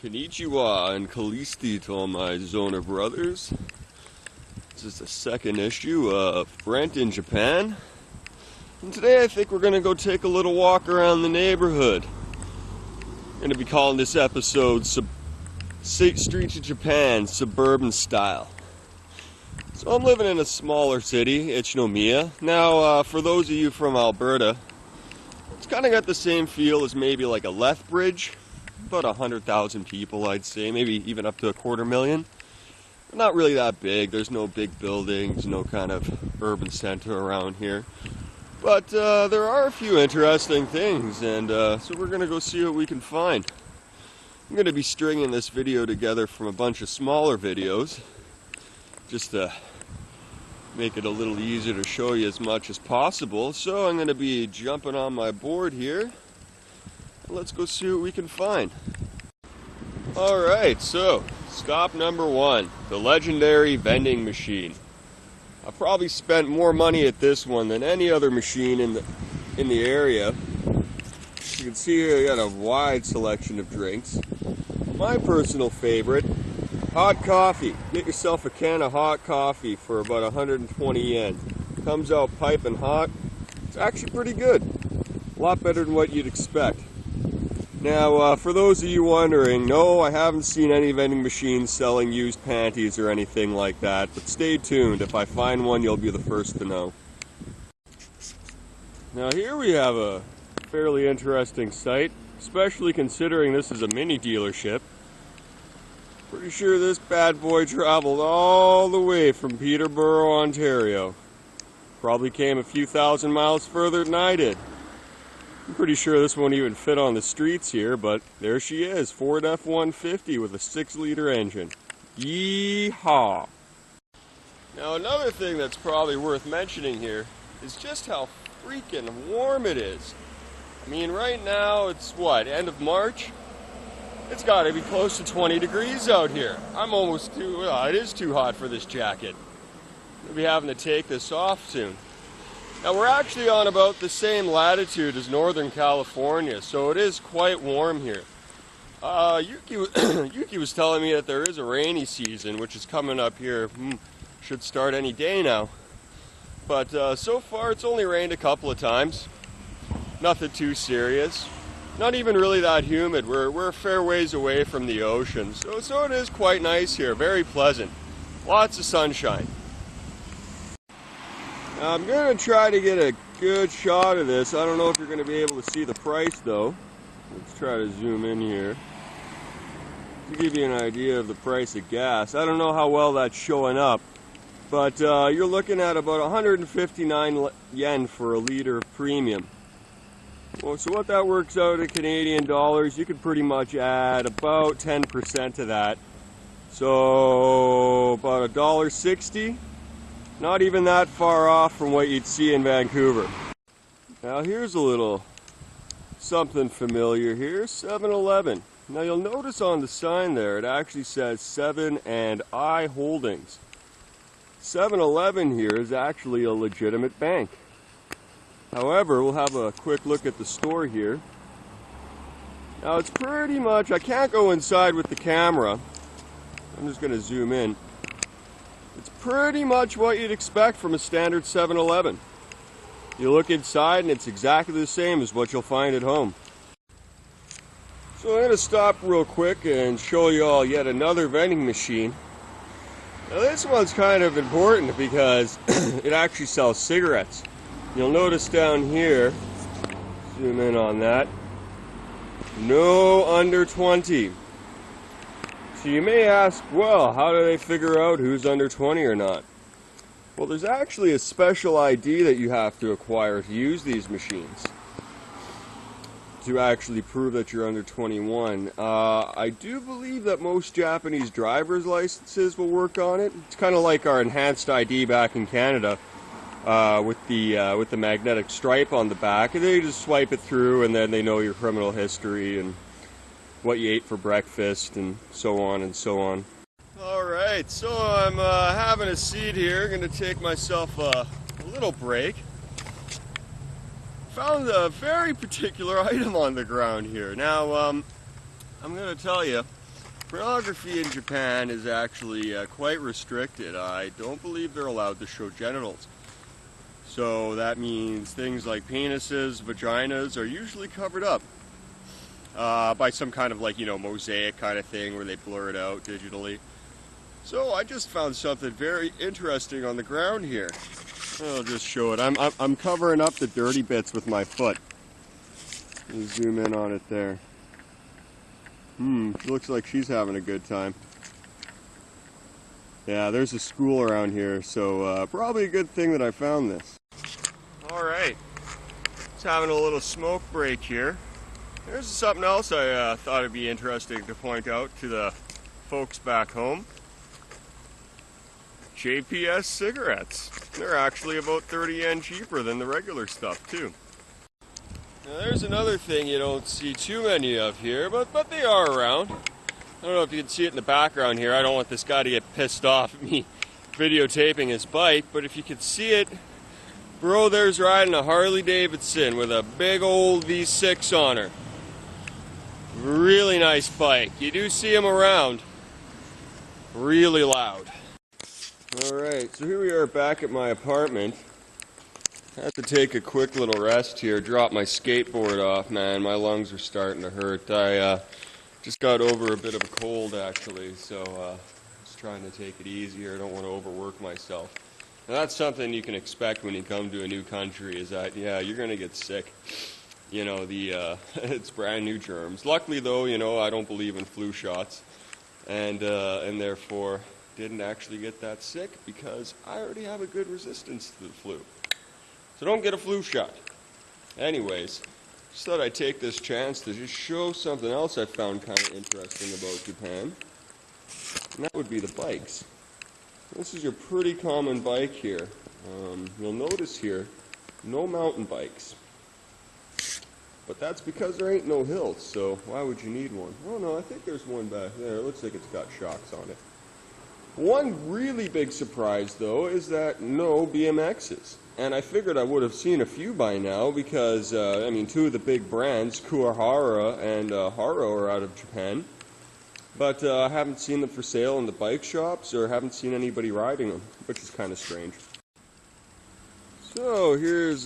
Konnichiwa and Kalisti to all my Zoner brothers. This is the second issue of Brent in Japan. And today I think we're going to go take a little walk around the neighborhood. I'm going to be calling this episode Streets of Japan, Suburban Style. So I'm living in a smaller city, Ichinomiya. Now, for those of you from Alberta, it's kind of got the same feel as maybe like a Lethbridge. About 100,000 people, I'd say, maybe even up to 250,000. Not really that big. There's no big buildings, no kind of urban center around here. But there are a few interesting things, and so we're going to go see what we can find. I'm going to be stringing this video together from a bunch of smaller videos, just to make it a little easier to show you as much as possible. So I'm going to be jumping on my board here. Let's go see what we can find. Alright, so stop number one, the legendary vending machine. I probably spent more money at this one than any other machine in the area. You can see here I got a wide selection of drinks. My personal favorite, hot coffee. Get yourself a can of hot coffee for about 120 yen. Comes out piping hot. It's actually pretty good. A lot better than what you'd expect. Now, for those of you wondering, no, I haven't seen any vending machines selling used panties or anything like that, but stay tuned. If I find one, you'll be the first to know. Now here we have a fairly interesting sight, especially considering this is a mini dealership. Pretty sure this bad boy traveled all the way from Peterborough, Ontario. Probably came a few thousand miles further than I did. I'm pretty sure this won't even fit on the streets here, but there she is, Ford F-150 with a 6-liter engine. Yeehaw! Now another thing that's probably worth mentioning here is just how freaking warm it is. I mean, right now it's what, end of March? It's got to be close to 20 degrees out here. I'm almost too, well, it is too hot for this jacket. We'll be having to take this off soon. Now we're actually on about the same latitude as Northern California, so it is quite warm here. Yuki was telling me that there is a rainy season, which is coming up here. Should start any day now. But so far it's only rained a couple of times. Nothing too serious. Not even really that humid. We're a fair ways away from the ocean, so it is quite nice here. Very pleasant. Lots of sunshine. Now I'm going to try to get a good shot of this. I don't know if you're going to be able to see the price though. Let's try to zoom in here to give you an idea of the price of gas. I don't know how well that's showing up, but you're looking at about 159 yen for a liter of premium. Well, so what that works out in Canadian dollars, you could pretty much add about 10% to that. So about $1.60. Not even that far off from what you'd see in Vancouver. Now here's a little something familiar here, 7-Eleven. Now you'll notice on the sign there, it actually says 7 and I Holdings. 7-Eleven here is actually a legitimate bank. However, we'll have a quick look at the store here. Now it's pretty much, I can't go inside with the camera. I'm just going to zoom in. It's pretty much what you'd expect from a standard 7-Eleven. You look inside and it's exactly the same as what you'll find at home. So I'm going to stop real quick and show you all yet another vending machine. Now this one's kind of important because it actually sells cigarettes. You'll notice down here, zoom in on that, no under 20. So you may ask, well, how do they figure out who's under 20 or not? Well, there's actually a special ID that you have to acquire to use these machines to actually prove that you're under 21. I do believe that most Japanese driver's licenses will work on it. It's kind of like our enhanced ID back in Canada with the magnetic stripe on the back, and they just swipe it through, and then they know your criminal history and what you ate for breakfast, and so on and so on. Alright, so I'm having a seat here, going to take myself a little break. Found a very particular item on the ground here. Now, I'm going to tell you, Pornography in Japan is actually quite restricted. I don't believe they're allowed to show genitals. So that means things like penises, vaginas are usually covered up by some kind of mosaic kind of thing where they blur it out digitally. So I just found something very interesting on the ground here. I'll just show it. I'm covering up the dirty bits with my foot. Let me zoom in on it there. Looks like she's having a good time. Yeah, there's a school around here, so probably a good thing that I found this. Alright, just having a little smoke break here. There's something else I thought it'd be interesting to point out to the folks back home. JPS cigarettes. They're actually about 30 yen cheaper than the regular stuff too. Now there's another thing you don't see too many of here, but they are around. I don't know if you can see it in the background here. I don't want this guy to get pissed off at me videotaping his bike, but if you can see it, bro there's riding a Harley Davidson with a big old V6 on her. Really nice bike. You do see him around. Really loud. Alright, so here we are back at my apartment. I had to take a quick little rest here, drop my skateboard off, man. My lungs are starting to hurt. I just got over a bit of a cold, actually, so just trying to take it easier. I don't want to overwork myself. Now, that's something you can expect when you come to a new country, is that, yeah, you're going to get sick. You know, it's brand new germs. Luckily, though, you know, I don't believe in flu shots, and therefore didn't actually get that sick because I already have a good resistance to the flu. So don't get a flu shot. Anyways, just thought I'd take this chance to just show something else I found kind of interesting about Japan. And that would be the bikes. This is a pretty common bike here. You'll notice here, no mountain bikes. But that's because there ain't no hills, so why would you need one? Oh no, I think there's one back there. It looks like it's got shocks on it. One really big surprise, though, is that no BMXs. And I figured I would have seen a few by now because, I mean, two of the big brands, Kuwahara and Haro, are out of Japan. But I haven't seen them for sale in the bike shops or haven't seen anybody riding them, which is kind of strange. So here's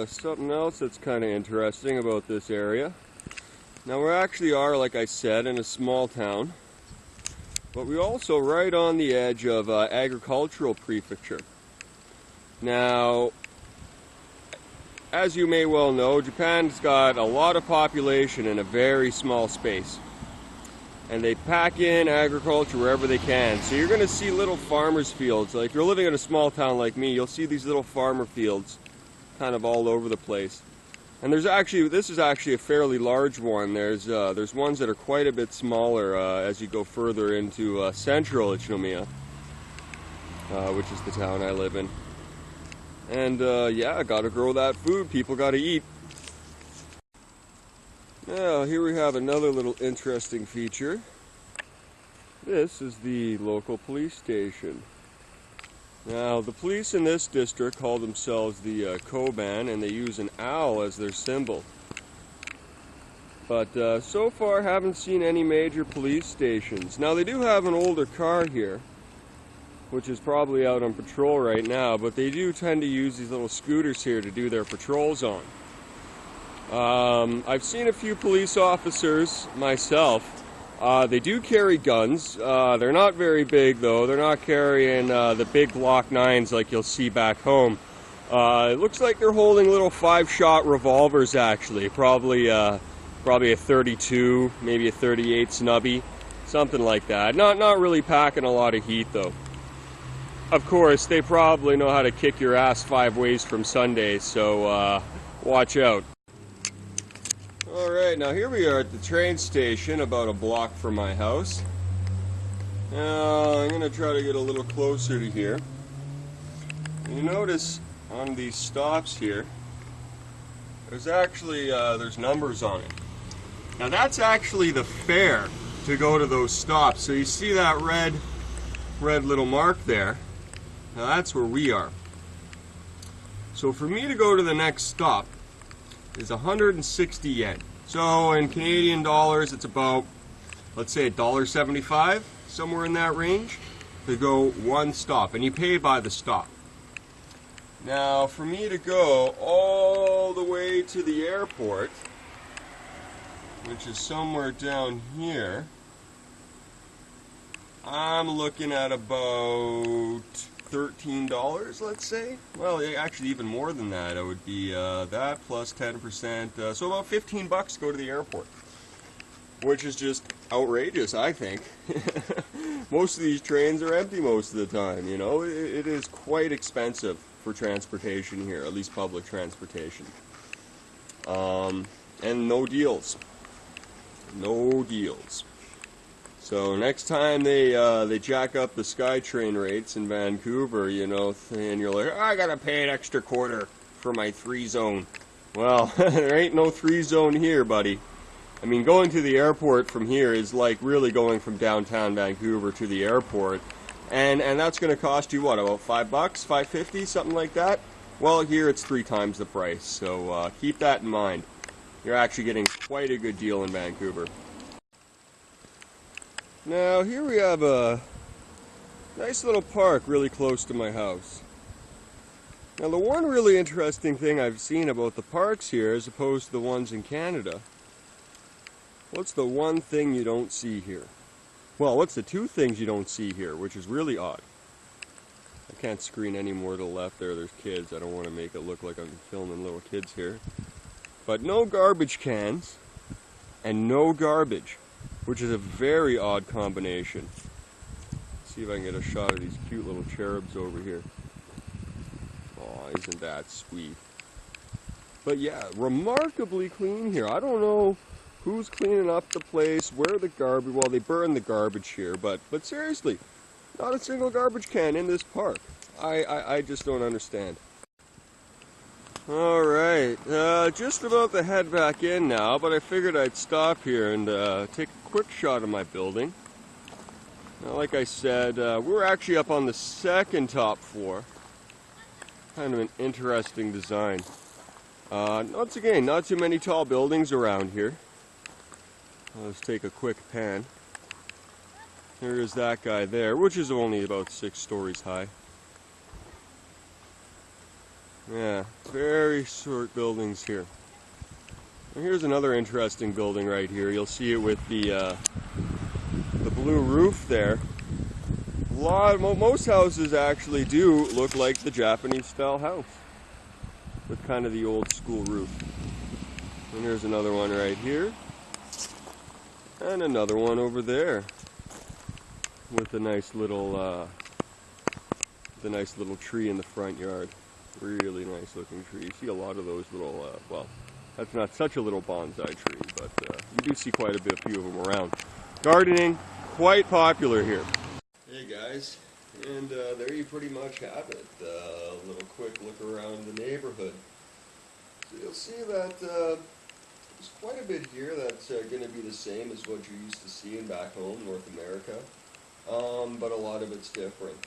something else that's kind of interesting about this area. Now we actually are, like I said, in a small town. But we're also right on the edge of agricultural prefecture. Now, as you may well know, Japan's got a lot of population in a very small space. And they pack in agriculture wherever they can. So you're going to see little farmers' fields. Like if you're living in a small town like me, you'll see these little farmer fields kind of all over the place. And this is actually a fairly large one. There's ones that are quite a bit smaller as you go further into central Ichinomiya, which is the town I live in. And yeah, gotta grow that food. People gotta eat. Now, here we have another little interesting feature. This is the local police station. Now, the police in this district call themselves the Koban, and they use an owl as their symbol. But so far, haven't seen any major police stations. Now, they do have an older car here, which is probably out on patrol right now, but they do tend to use these little scooters here to do their patrols on. I've seen a few police officers myself. They do carry guns. They're not very big, though. They're not carrying the big Glock 9s like you'll see back home. It looks like they're holding little 5-shot revolvers, actually. Probably a 32, maybe a 38 snubby, something like that. Not really packing a lot of heat, though. Of course, they probably know how to kick your ass 5 ways from Sunday, so watch out. Alright, now here we are at the train station about a block from my house. Now I'm going to try to get a little closer to here. You notice on these stops here, there's actually there's numbers on it. Now that's actually the fare to go to those stops. So you see that red little mark there. Now that's where we are. So for me to go to the next stop is 160 yen. So in Canadian dollars, it's about let's say $1.75, somewhere in that range, to go one stop, and you pay by the stop. Now, for me to go all the way to the airport, which is somewhere down here, I'm looking at about $13, let's say. Well, actually even more than that. It would be that plus 10%, so about 15 bucks to go to the airport, which is just outrageous, I think. Most of these trains are empty most of the time, you know. It is quite expensive for transportation here, at least public transportation. And no deals. No deals. So next time they jack up the SkyTrain rates in Vancouver, you know, and you're like, oh, I gotta pay an extra quarter for my 3 zone. Well, there ain't no 3 zone here, buddy. I mean, going to the airport from here is like really going from downtown Vancouver to the airport, and that's going to cost you what, about $5, $5.50, something like that. Well, here it's 3 times the price, so keep that in mind. You're actually getting quite a good deal in Vancouver. Now, here we have a nice little park really close to my house. Now, the one really interesting thing I've seen about the parks here, as opposed to the ones in Canada, what's the one thing you don't see here? Well, what's the 2 things you don't see here, which is really odd? I can't screen any more to the left there, there's kids. I don't want to make it look like I'm filming little kids here. But no garbage cans and no garbage, which is a very odd combination. Let's see if I can get a shot of these cute little cherubs over here. Oh, isn't that sweet? But yeah, remarkably clean here. I don't know who's cleaning up the place, where the garbage, well, they burn the garbage here, but seriously, not a single garbage can in this park. I just don't understand. Alright, just about to head back in now, but I figured I'd stop here and take a quick shot of my building. Now, like I said, we're actually up on the 2nd top floor. Kind of an interesting design. Once again, not too many tall buildings around here. Let's take a quick pan. There is that guy there, which is only about 6 stories high. Yeah, very short buildings here. And here's another interesting building right here. You'll see it with the blue roof there. Most houses actually do look like the Japanese style house, with kind of the old school roof. And here's another one right here. And another one over there with a nice little tree in the front yard. Really nice looking tree. You see a lot of those little, well, that's not such a little bonsai tree, but you do see quite a few of them around. Gardening, quite popular here. Hey guys, and there you pretty much have it. A little quick look around the neighborhood. So you'll see that there's quite a bit here that's going to be the same as what you're used to seeing back home, North America, but a lot of it's different.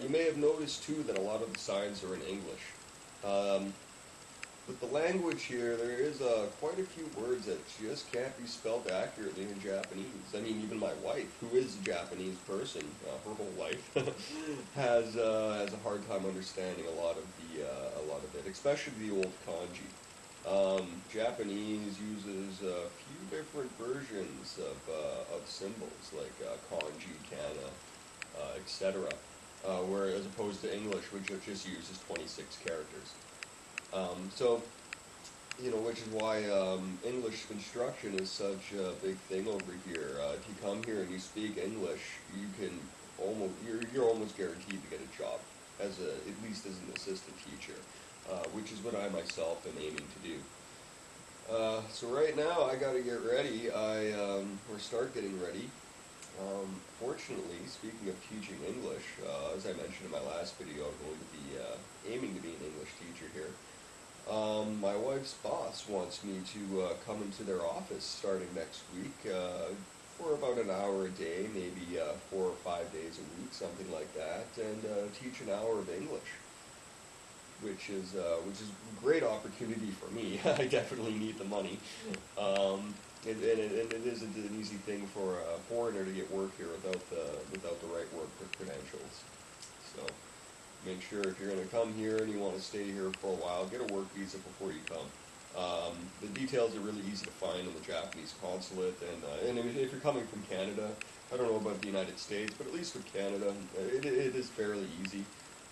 You may have noticed too that a lot of the signs are in English. With the language here, there is quite a few words that just can't be spelled accurately in Japanese. I mean, even my wife, who is a Japanese person, her whole life, has a hard time understanding a lot of it, especially the old kanji. Japanese uses a few different versions of symbols like kanji, kana, etc. As opposed to English, which just uses 26 characters. So, you know, which is why English construction is such a big thing over here. If you come here and you speak English, you're almost guaranteed to get a job at least as an assistant teacher, which is what I myself am aiming to do. So right now I got to get ready. Or start getting ready. Fortunately, speaking of teaching English, as I mentioned in my last video, I'm going to be aiming to be an English teacher here. My wife's boss wants me to come into their office starting next week for about an hour a day, maybe 4 or 5 days a week, something like that, and teach an hour of English, which is a great opportunity for me. I definitely need the money. and it isn't an easy thing for a foreigner to get work here without the right work credentials. So make sure if you're going to come here and you want to stay here for a while, get a work visa before you come. The details are really easy to find in the Japanese consulate, and if you're coming from Canada, I don't know about the United States, but at least with Canada, it is fairly easy. I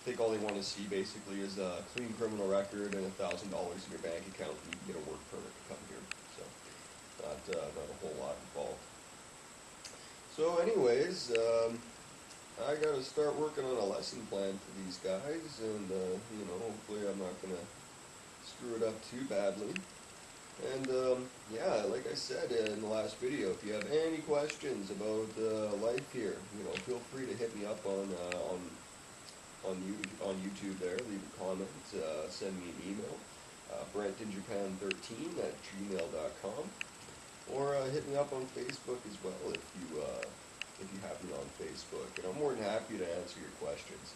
think all they want to see basically is a clean criminal record and $1,000 in your bank account, and you can get a work permit to come here. So not a whole lot involved. So anyways, I got to start working on a lesson plan for these guys, and hopefully I'm not going to screw it up too badly. And yeah, like I said in the last video, if you have any questions about life here, feel free to hit me up on YouTube there. Leave a comment, send me an email, brentinjapan13@gmail.com, or hit me up on Facebook as well if you have me on Facebook, and I'm more than happy to answer your questions.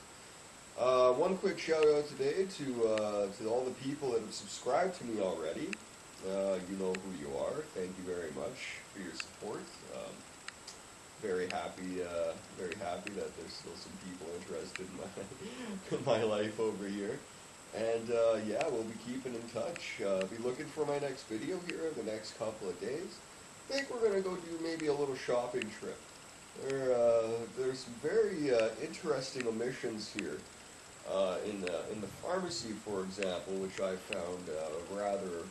One quick shout out today to all the people that have subscribed to me already. You know who you are. Thank you very much for your support. Very happy that there's still some people interested in my life over here. And yeah, we'll be keeping in touch. Be looking for my next video here in the next couple of days. I think we're gonna go do maybe a little shopping trip. There's some very interesting omissions here in the pharmacy, for example, which I found rather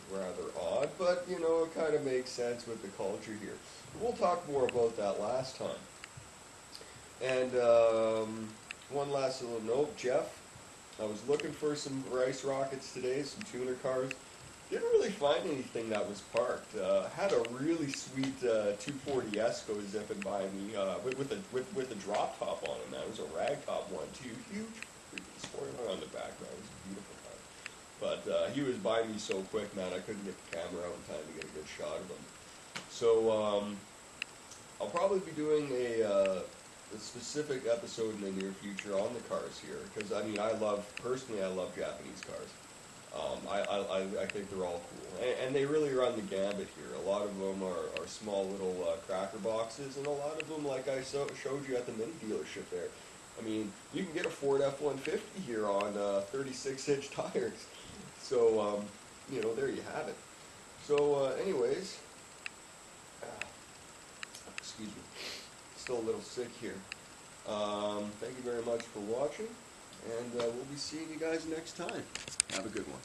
odd, but it kind of makes sense with the culture here. We'll talk more about that last time. And one last little note, Jeff. I was looking for some rice rockets today, some tuner cars. Didn't really find anything that was parked. Had a really sweet 240 Esco zipping by me with a drop top on it. That was a ragtop one too, huge freaking spoiler on the back. That was a beautiful car. But he was by me so quick, man, I couldn't get the camera out in time to get a good shot of him. So I'll probably be doing a specific episode in the near future on the cars here, because I mean, personally I love Japanese cars. I think they're all cool, and they really run the gambit here. A lot of them are small little cracker boxes, and a lot of them, like I showed you at the mini dealership there. I mean, you can get a Ford F-150 here on 36-inch tires. So, there you have it. So, anyways, excuse me, still a little sick here. Thank you very much for watching, and we'll be seeing you guys next time. Have a good one.